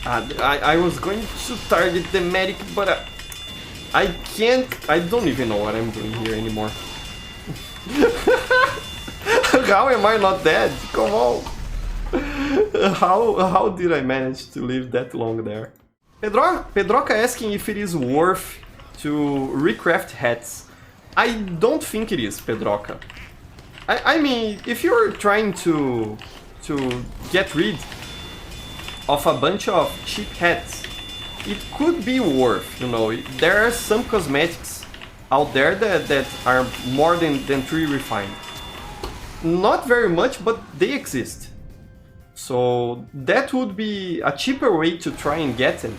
I was going to target the medic, but I can't. I don't even know what I'm doing here anymore. How am I not dead? Come on. How did I manage to live that long there? Pedroca asking if it is worth to recraft hats. I don't think it is, Pedroca. I mean, if you're trying to get rid of a bunch of cheap hats, it could be worth, you know. There are some cosmetics out there that are more than 3 refined. Not very much, but they exist. So that would be a cheaper way to try and get them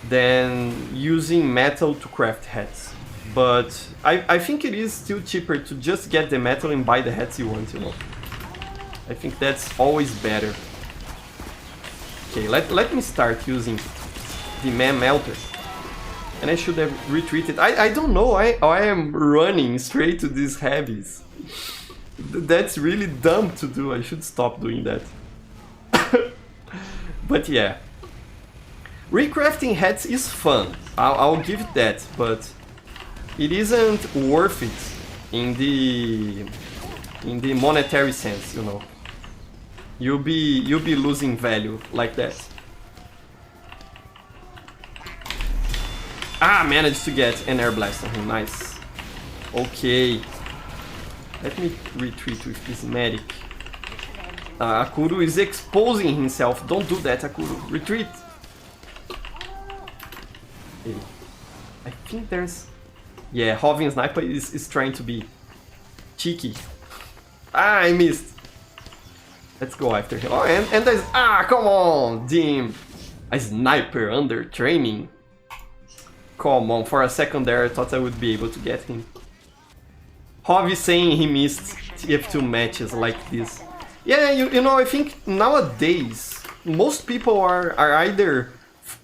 than using metal to craft hats. But I think it is still cheaper to just get the metal and buy the hats you want, you know. I think that's always better. Okay, let me start using the man melter. And I should have retreated. I don't know why I am running straight to these heavies. That's really dumb to do. I should stop doing that. But yeah. Recrafting hats is fun. I'll give it that, but it isn't worth it in the monetary sense, you know. You'll be losing value like that. Ah, managed to get an air blast on him. Nice. Okay. Let me retreat with this medic. Akuru is exposing himself. Don't do that, Akuru. Retreat. Okay. I think there's... Yeah, Hovin Sniper is trying to be cheeky. Ah, I missed. Let's go after him. Oh, and there's... Ah, come on, Dim. A sniper under training. Come on, for a second there I thought I would be able to get him. Hovi saying he missed TF2 matches like this. Yeah, you know, I think nowadays most people are either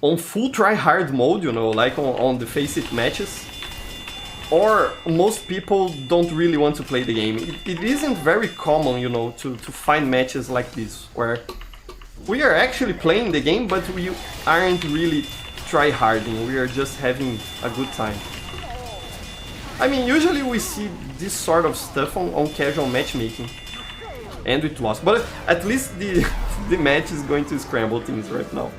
on full try-hard mode, you know, like on the Face It matches, or most people don't really want to play the game. It isn't very common, you know, to find matches like this, where we are actually playing the game, but we aren't really try-harding, we are just having a good time. I mean, usually we see this sort of stuff on casual matchmaking, and with lost, but at least the match is going to scramble things right now.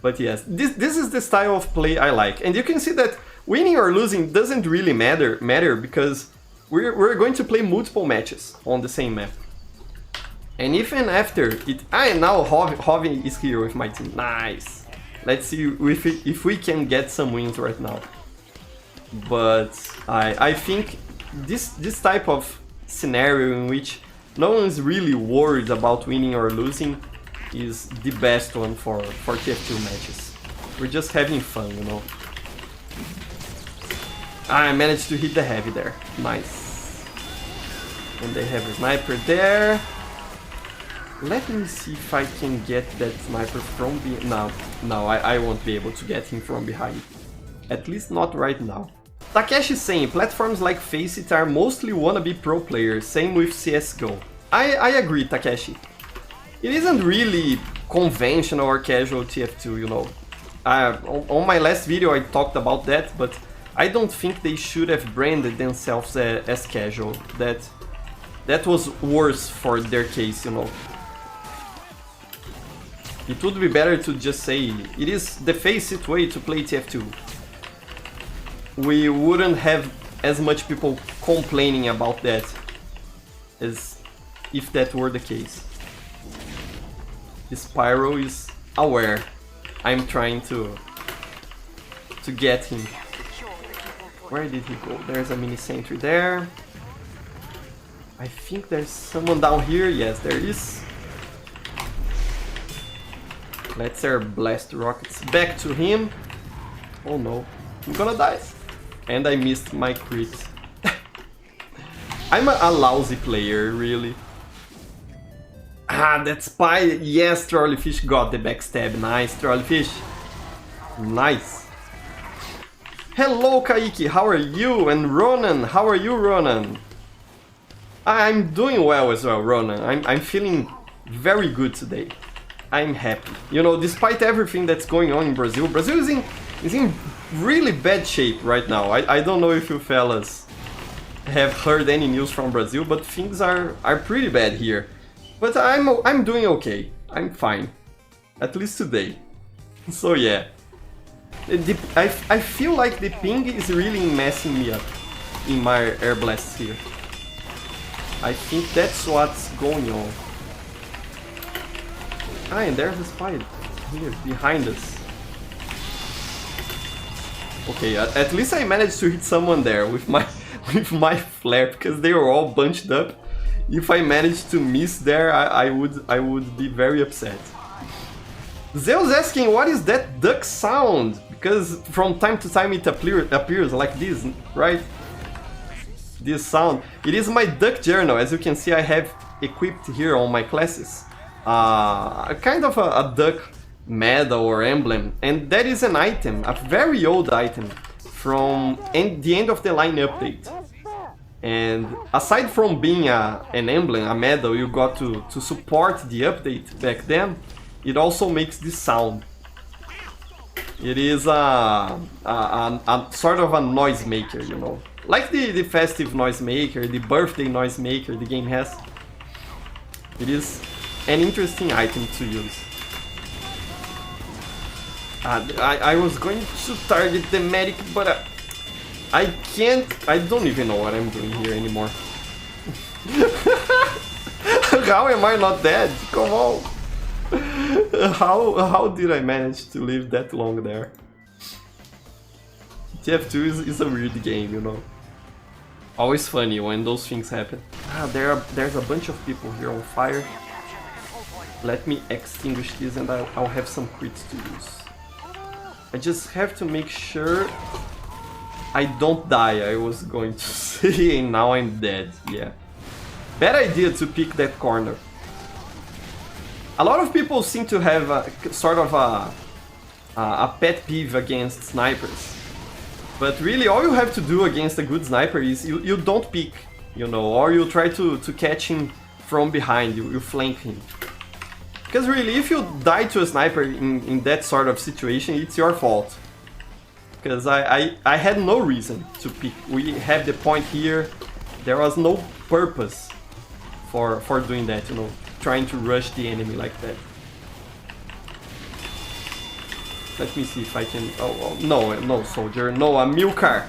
But yes, this is the style of play I like, and you can see that winning or losing doesn't really matter because we're going to play multiple matches on the same map. And even after it... now Hovi is here with my team. Nice! Let's see if we can get some wins right now. But I think this type of scenario in which no one's really worried about winning or losing is the best one for TF2 matches. We're just having fun, you know. I managed to hit the heavy there. Nice. And they have a sniper there. Let me see if I can get that sniper from behind. No, I won't be able to get him from behind. At least not right now. Takeshi saying, platforms like Faceit are mostly wannabe pro players, same with CSGO. I agree, Takeshi. It isn't really conventional or casual TF2, you know. On my last video I talked about that, but I don't think they should have branded themselves as casual. That was worse for their case, you know. It would be better to just say, it is the Faceit way to play TF2. We wouldn't have as much people complaining about that as if that were the case. This Pyro is aware I'm trying to get him. Where did he go? There's a mini sentry there. I think there's someone down here. Yes, there is. Let's air blast rockets back to him. Oh no, I'm gonna die. And I missed my crit. I'm a lousy player, really. Ah, that spy. Yes, Trolleyfish got the backstab. Nice, Trolleyfish. Nice. Hello, Kaiki. How are you? And Ronan, how are you, Ronan? I'm doing well as well, Ronan. I'm feeling very good today. I'm happy. You know, despite everything that's going on in Brazil, Brazil is in really bad shape right now. I don't know if you fellas have heard any news from Brazil, but things are pretty bad here. But I'm doing okay. I'm fine. At least today. So yeah. I feel like the ping is really messing me up in my air blasts here. I think that's what's going on. Ah, and there's a spider here behind us. Okay, at least I managed to hit someone there with my flare, because they were all bunched up. If I managed to miss there, I would be very upset. Zeus asking, what is that duck sound? Because from time to time it appears like this, right? This sound. It is my duck journal. As you can see, I have equipped here on my classes kind of a duck medal or emblem, and that is an item, a very old item from the end of the line update. And aside from being an emblem, a medal you got to support the update back then, it also makes this sound. It is a sort of a noisemaker, you know. Like the festive noisemaker, the birthday noisemaker the game has. It is an interesting item to use. I was going to target the medic, but I can't. I don't even know what I'm doing here anymore. How am I not dead? Come on. How did I manage to live that long there? TF2 is a weird game, you know. Always funny when those things happen. There's a bunch of people here on fire. Let me extinguish this and I'll have some crits to use. I just have to make sure I don't die, I was going to say, and now I'm dead, yeah. Bad idea to pick that corner. A lot of people seem to have a pet peeve against snipers. But really, all you have to do against a good sniper is you don't peek, you know, or you try to catch him from behind, you flank him. Because really, if you die to a sniper in that sort of situation, it's your fault. Because I had no reason to peek. We have the point here, there was no purpose for doing that, you know, trying to rush the enemy like that. Let me see if I can... Oh, no soldier, no, a Milcar!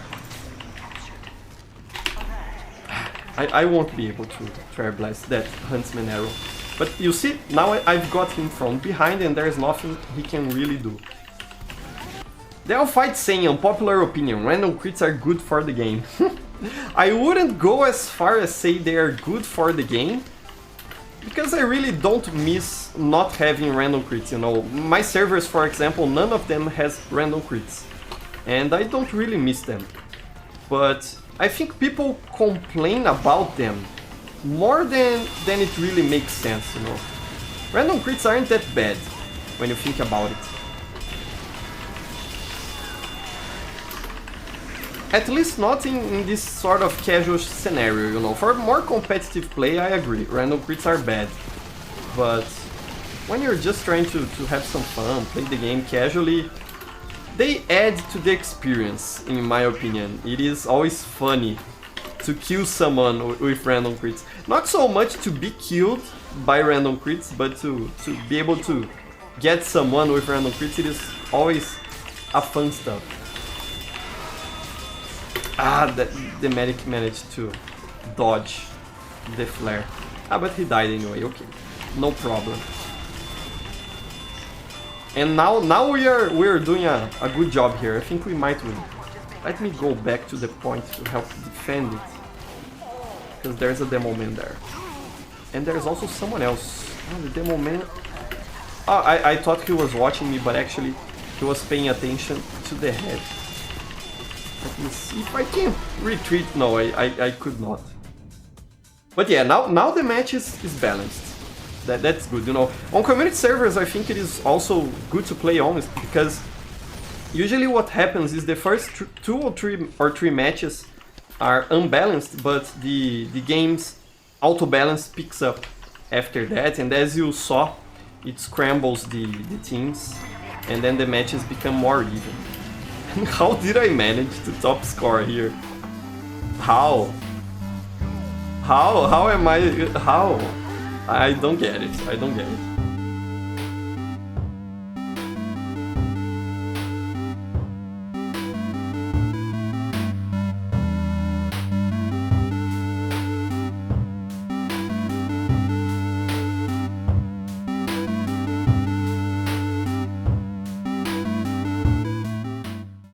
I won't be able to try blast that huntsman arrow. But you see, now I've got him from behind and there's nothing he can really do. The Alfight saying, unpopular opinion, random crits are good for the game. I wouldn't go as far as say they are good for the game, because I really don't miss not having random crits, you know. My servers, for example, none of them has random crits, and I don't really miss them. But I think people complain about them more than it really makes sense, you know. Random crits aren't that bad when you think about it. At least not in this sort of casual scenario, you know. For more competitive play, I agree, random crits are bad. But when you're just trying to have some fun, play the game casually, they add to the experience, in my opinion. It is always funny to kill someone with random crits. Not so much to be killed by random crits, but to be able to get someone with random crits, it is always a fun stuff. The medic managed to dodge the flare. But he died anyway, okay. No problem. And now we're doing a good job here. I think we might win. Let me go back to the point to help defend it. Because there's a demo man there. And there's also someone else. Oh, the demo man... Oh, I thought he was watching me, but actually he was paying attention to the head. Let me see if I can retreat. No, I could not. But yeah, now the match is balanced. That's good, you know. On community servers, I think it is also good to play honest, because usually what happens is the first two or three matches are unbalanced, but the game's auto balance picks up after that, and as you saw, it scrambles the teams, and then the matches become more even. And how did I manage to top score here? How? How am I? How? I don't get it. I don't get it.